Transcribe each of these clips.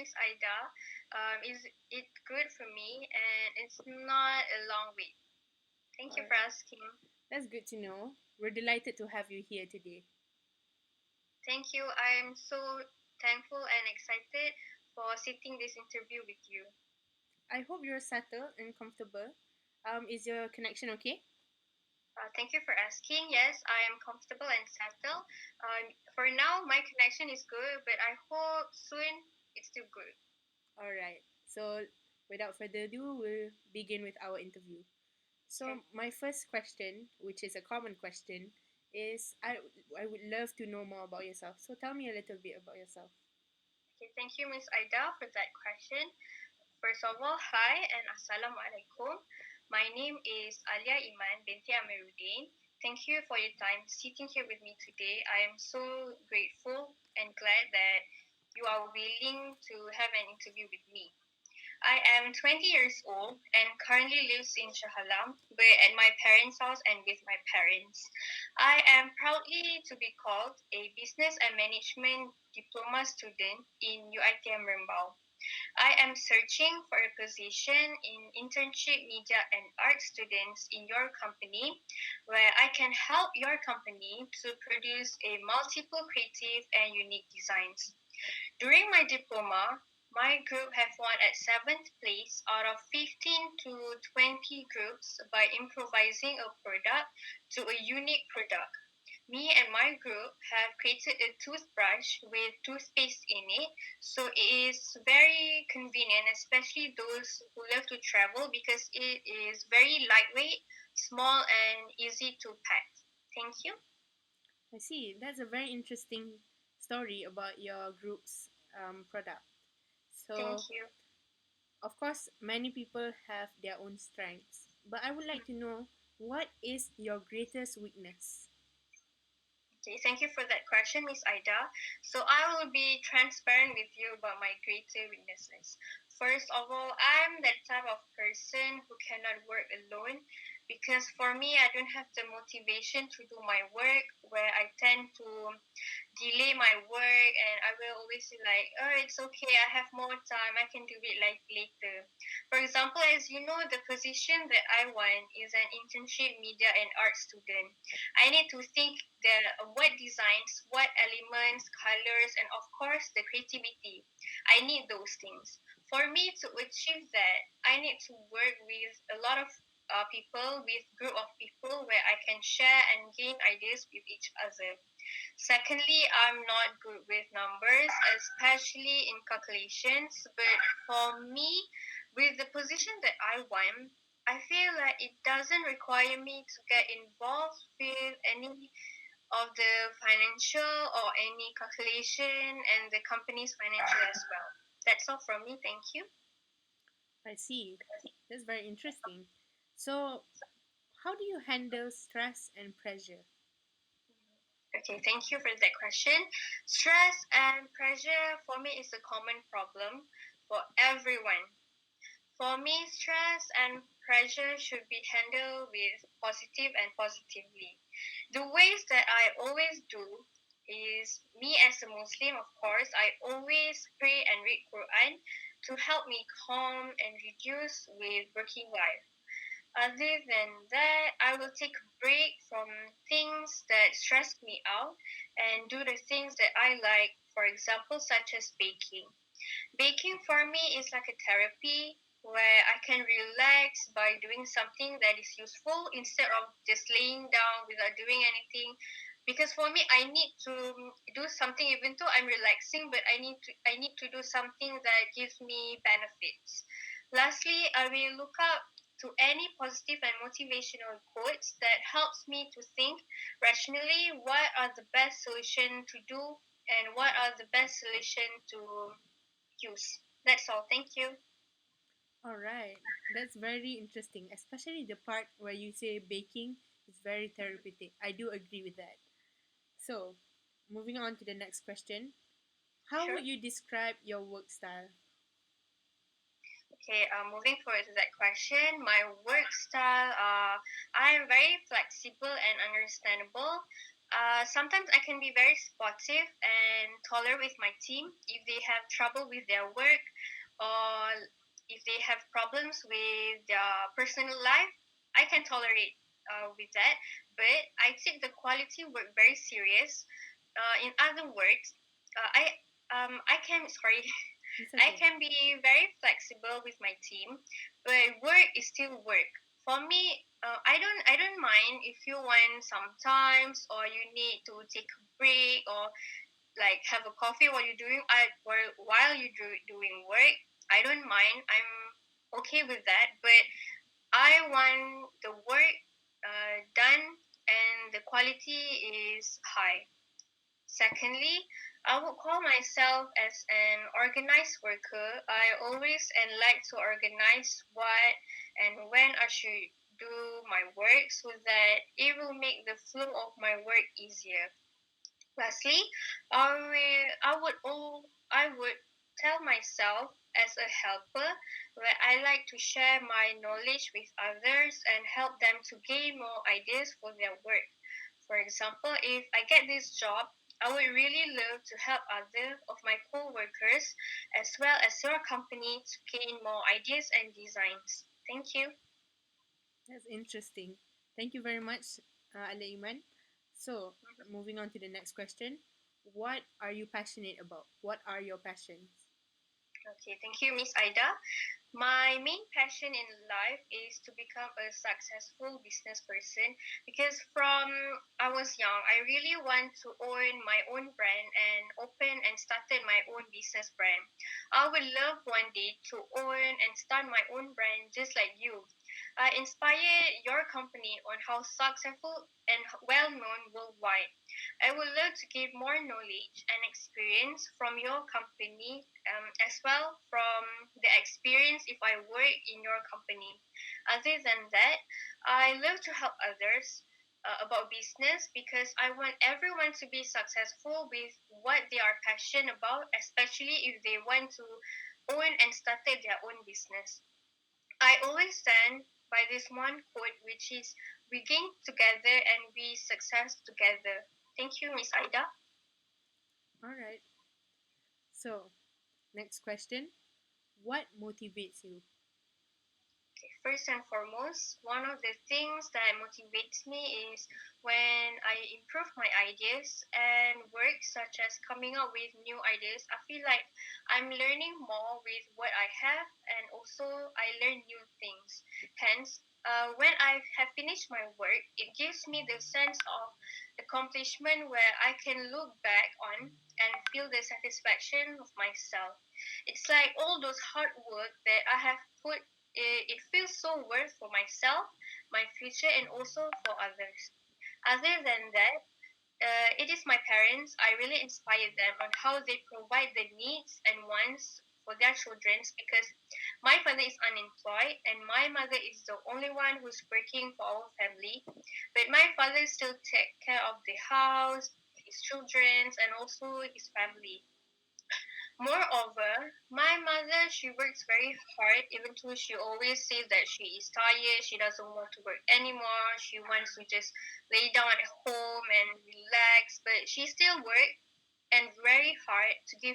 Miss Aida. Is it good for me? And it's not a long wait. Thank you All for right. asking. That's good to know. We're delighted to have you here today. Thank you. I'm so thankful and excited for sitting this interview with you. I hope you're settled and comfortable. Is your connection okay? Thank you for asking. Yes, I am comfortable and settled. For now, my connection is good, but I hope soon it's still good. All right. So, without further ado, we'll begin with our interview. Okay. So, my first question, which is a common question, is I would love to know more about yourself. So, tell me a little bit about yourself. Okay. Thank you, Miss Aida, for that question. First of all, hi and Assalamualaikum. My name is Alya Iman, Binti AMIRUDIN. Thank you for your time sitting here with me today. I am so grateful and glad that you are willing to have an interview with me. I am 20 years old and currently lives in Shahalam, but at my parents' house and with my parents. I am proudly to be called a business and management diploma student in UiTM Rembau. I am searching for a position in internship media and art students in your company where I can help your company to produce a multiple creative and unique designs. During my diploma, my group have won at 7th place out of 15 to 20 groups by improvising a product to a unique product. Me and my group have created a toothbrush with toothpaste in it, so it is very convenient, especially those who love to travel because it is very lightweight, small, and easy to pack. Thank you. I see. That's a very interesting story about your group's product. Thank So, you. of course, many people have their own strengths, but I would like to know what is your greatest weakness? Okay, thank you for that question, Miss Aida. So I will be transparent with you about my greater weaknesses. First of all, I'm that type of person who cannot work alone because for me, I don't have the motivation to do my work where I tend to delay my work and I will always be like, oh, it's okay, I have more time, I can do it like later. For example, as you know, the position that I want is an internship media and art student. I need to think that what designs, what elements, colors, and of course the creativity. I need those things. For me to achieve that, I need to work with a lot of people, with group of people where I can share and gain ideas with each other. Secondly, I'm not good with numbers, especially in calculations. But for me, with the position that I want, I feel like it doesn't require me to get involved with any of the financial or any calculation and the company's financial as well. That's all from me. Thank you. I see. That's very interesting. So, how do you handle stress and pressure? Okay, thank you for that question. Stress and pressure for me is a common problem for everyone. For me, stress and pressure should be handled with positive and positively. The ways that I always do is me as a Muslim, of course, I always pray and read Quran to help me calm and reduce with working life. Other than that, I will take a break from things that stress me out and do the things that I like, for example, such as baking. Baking for me is like a therapy where I can relax by doing something that is useful instead of just laying down without doing anything. Because for me, I need to do something even though I'm relaxing, but I need to do something that gives me benefits. Lastly, I will look up to any positive and motivational quotes that helps me to think rationally what are the best solution to do and what are the best solution to use. That's all. Thank you. All right, that's very interesting, especially the part where you say baking is very therapeutic. I do agree with that. So, moving on to the next question. How Sure. would you describe your work style? Okay, moving forward to that question, my work style, I am very flexible and understandable. Sometimes I can be very supportive and tolerant with my team if they have trouble with their work or if they have problems with their personal life. I can tolerate with that, but I take the quality work very serious. In other words, I can sorry It's I okay. can be very flexible with my team, but work is still work. For me, I don't mind if you want sometimes or you need to take a break or like have a coffee while you're doing while you're doing work. I don't mind. I'm okay with that, but I want the work done and the quality is high. Secondly, I would call myself as an organized worker. I always and like to organize what and when I should do my work so that it will make the flow of my work easier. Lastly, I would tell myself as a helper where I like to share my knowledge with others and help them to gain more ideas for their work. For example, if I get this job, I would really love to help other of my co-workers as well as your company to gain more ideas and designs. Thank you. That's interesting. Thank you very much, Alya Iman. So, moving on to the next question. What are you passionate about? What are your passions? Okay, thank you, Miss Aida. My main passion in life is to become a successful business person because from I was young, I really want to own my own brand and open and started my own business brand. I would love one day to own and start my own brand just like you. I inspire your company on how successful and well known worldwide. I would love to give more knowledge and experience from your company as well from the experience if I work in your company. Other than that, I love to help others about business because I want everyone to be successful with what they are passionate about, especially if they want to own and started their own business. I always stand by this one quote, which is we gain together and we success together. Thank you, Miss Aida. All right. So, next question. What motivates you? First and foremost, one of the things that motivates me is when I improve my ideas and work, such as coming up with new ideas. I feel like I'm learning more with what I have, and also I learn new things. Hence, when I have finished my work, it gives me the sense of accomplishment where I can look back on and feel the satisfaction of myself. It's like all those hard work that I have put it feels so worth for myself, my future, and also for others. Other than that, it is my parents. I really inspire them on how they provide the needs and wants for their children because my father is unemployed and my mother is the only one who's working for our family. But my father still take care of the house, his children, and also his family. Moreover, my mother, she works very hard, even though she always says that she is tired, she doesn't want to work anymore, she wants to just lay down at home and relax, but she still works and very hard to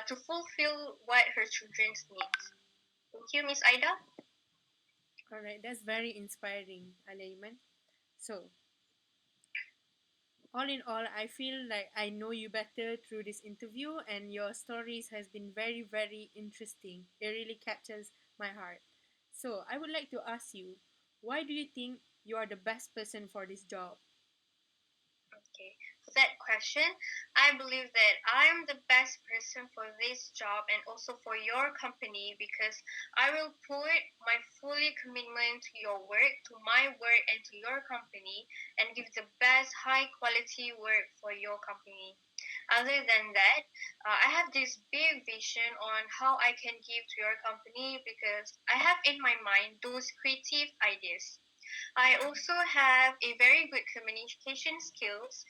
to fulfill what her children's needs. Thank you, Miss Aida. All right, that's very inspiring, Alya Iman. So, all in all, I feel like I know you better through this interview, and your stories has been very, very interesting. It really captures my heart. So, I would like to ask you, why do you think you are the best person for this job? Okay, for that question, I believe that I'm the best person for this job and also for your company because I will put my fully commitment to your work, to my work, and to your company and give the best high quality work for your company. Other than that, I have this big vision on how I can give to your company because I have in my mind those creative ideas. I also have a very good communication skills,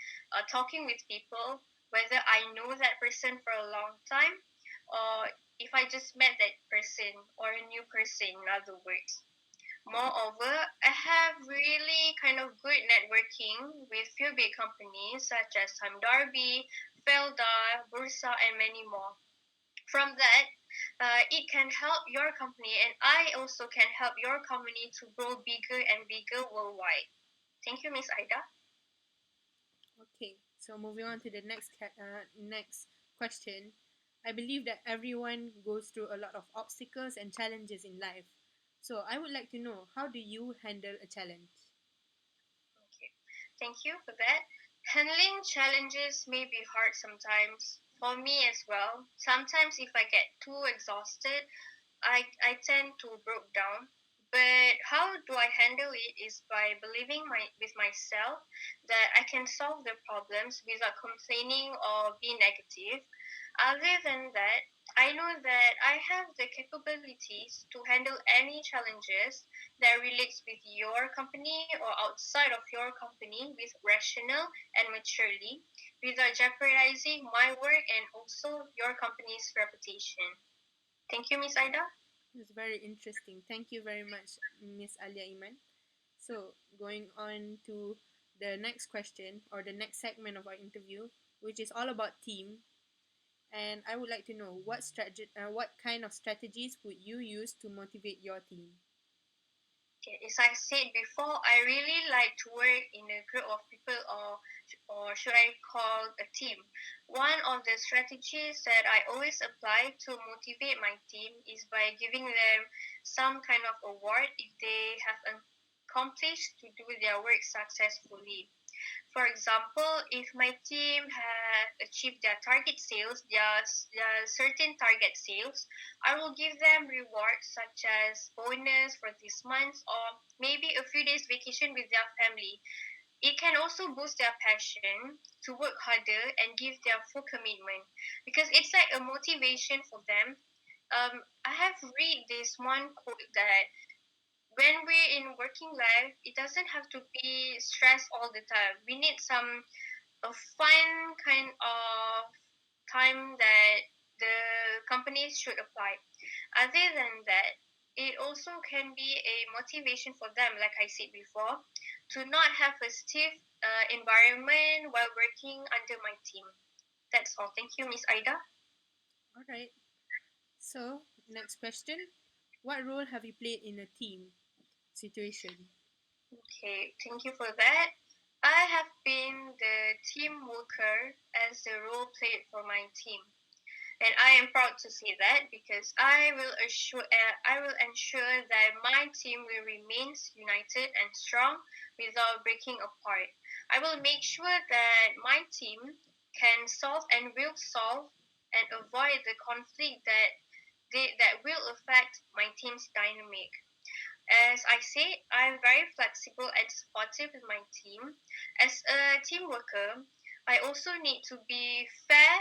talking with people, whether I know that person for a long time or if I just met that person or a new person, in other words. Moreover, I have really kind of good networking with few big companies such as Time Darby, Felda, Bursa, and many more. From that, it can help your company, and I also can help your company to grow bigger and bigger worldwide. Thank you, Miss Aida. Okay, so moving on to the next question. I believe that everyone goes through a lot of obstacles and challenges in life. So I would like to know, how do you handle a challenge? Okay, thank you for that. Handling challenges may be hard sometimes for me as well. Sometimes, if I get too exhausted, I tend to broke down. But how do I handle it is by believing with myself that I can solve the problems without complaining or being negative. Other than that, I know that I have the capabilities to handle any challenges that relates with your company or outside of your company with rational and maturely without jeopardizing my work and also your company's reputation. Thank you, Miss Aida. It's very interesting. Thank you very much, Miss Alya Iman. So, going on to the next question or the next segment of our interview, which is all about team. And I would like to know, what kind of strategies would you use to motivate your team? Okay, as I said before, I really like to work in a group of people, or should I call a team. One of the strategies that I always apply to motivate my team is by giving them some kind of award if they have accomplished to do their work successfully. For example, if my team has achieved their target sales, their certain target sales, I will give them rewards such as bonus for this month or maybe a few days vacation with their family. It can also boost their passion to work harder and give their full commitment because it's like a motivation for them. I have read this one quote that when we're in working life, it doesn't have to be stress all the time. We need some a fun kind of time that the companies should apply. Other than that, it also can be a motivation for them, like I said before, to not have a stiff environment while working under my team. That's all. Thank you, Miss Aida. All right. So, next question. What role have you played in a team situation? Okay, thank you for that. I have been the team worker as the role played for my team. And I am proud to say that because I will ensure that my team will remain united and strong without breaking apart. I will make sure that my team can solve and will solve and avoid the conflict that will affect my team's dynamic. As I said, I'm very flexible and supportive with my team. As a team worker, I also need to be fair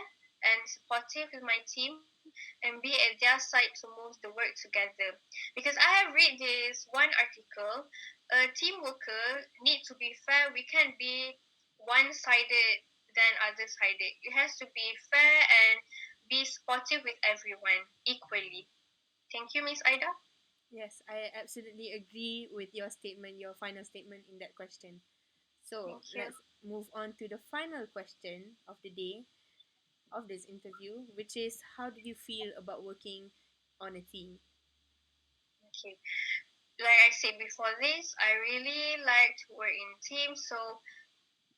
and supportive with my team and be at their side to move the work together. Because I have read this one article, a team worker need to be fair. We can't be one-sided than other-sided. It has to be fair and be supportive with everyone equally. Thank you, Miss Aida. Yes, I absolutely agree with your statement, your final statement in that question. So, Thank you. let's move on to the final question of the day of this interview, which is, how do you feel about working on a team? Okay. Like I said before this, I really like to work in teams. So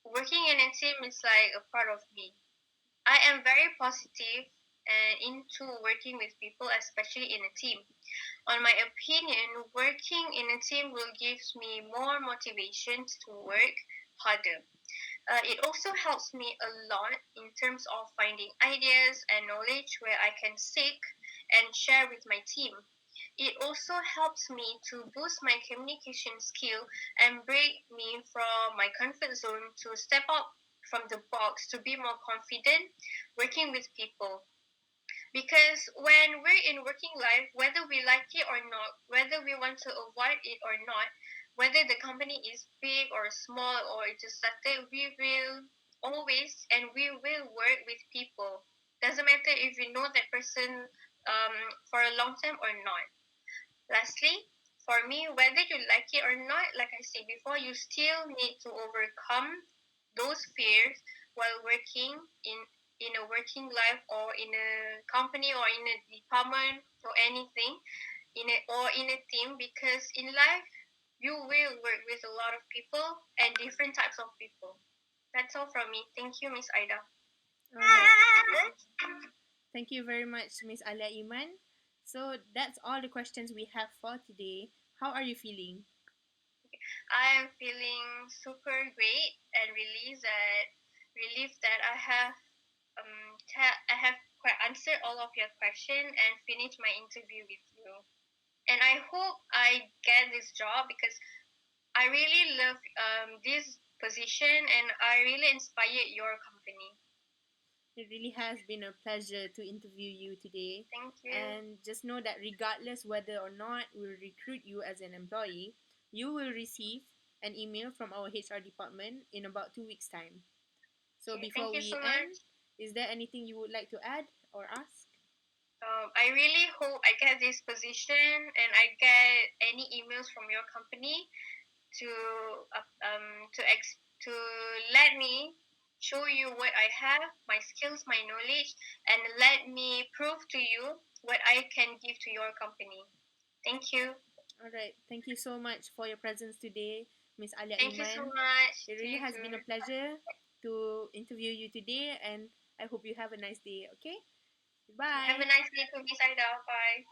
working in a team is like a part of me. I am very positive and into working with people, especially in a team. On my opinion, working in a team will give me more motivation to work harder. It also helps me a lot in terms of finding ideas and knowledge where I can seek and share with my team. It also helps me to boost my communication skill and break me from my comfort zone to step out from the box to be more confident working with people. Because when we're in working life, whether we like it or not, whether we want to avoid it or not, whether the company is big or small or it just started, we will always and we will work with people. Doesn't matter if you know that person for a long time or not. Lastly, for me, whether you like it or not, like I said before, you still need to overcome those fears while working in a working life or in a company or in a department or anything in a team, because in life you will work with a lot of people and different types of people. That's all from me. Thank you, Miss Aida. All right. Thank you very much, Miss Alya Iman. So that's all the questions we have for today. How are you feeling? I am feeling super great and relieved that I have answered all of your questions and finished my interview with you. And I hope I get this job because I really love this position and I really inspire your company. It really has been a pleasure to interview you today. Thank you. And just know that regardless whether or not we'll recruit you as an employee, you will receive an email from our HR department in about 2 weeks' time. So Okay, thank before you so we much. end, is there anything you would like to add or ask? I really hope I get this position and I get any emails from your company to to let me show you what I have, my skills, my knowledge, and let me prove to you what I can give to your company. Thank you. All right. Thank you so much for your presence today, Miss Alya Thank you so Iman. much It to really you has too. been a pleasure to interview you today, and I hope you have a nice day. Okay? Have Bye. a nice day to Miss Aida. Bye.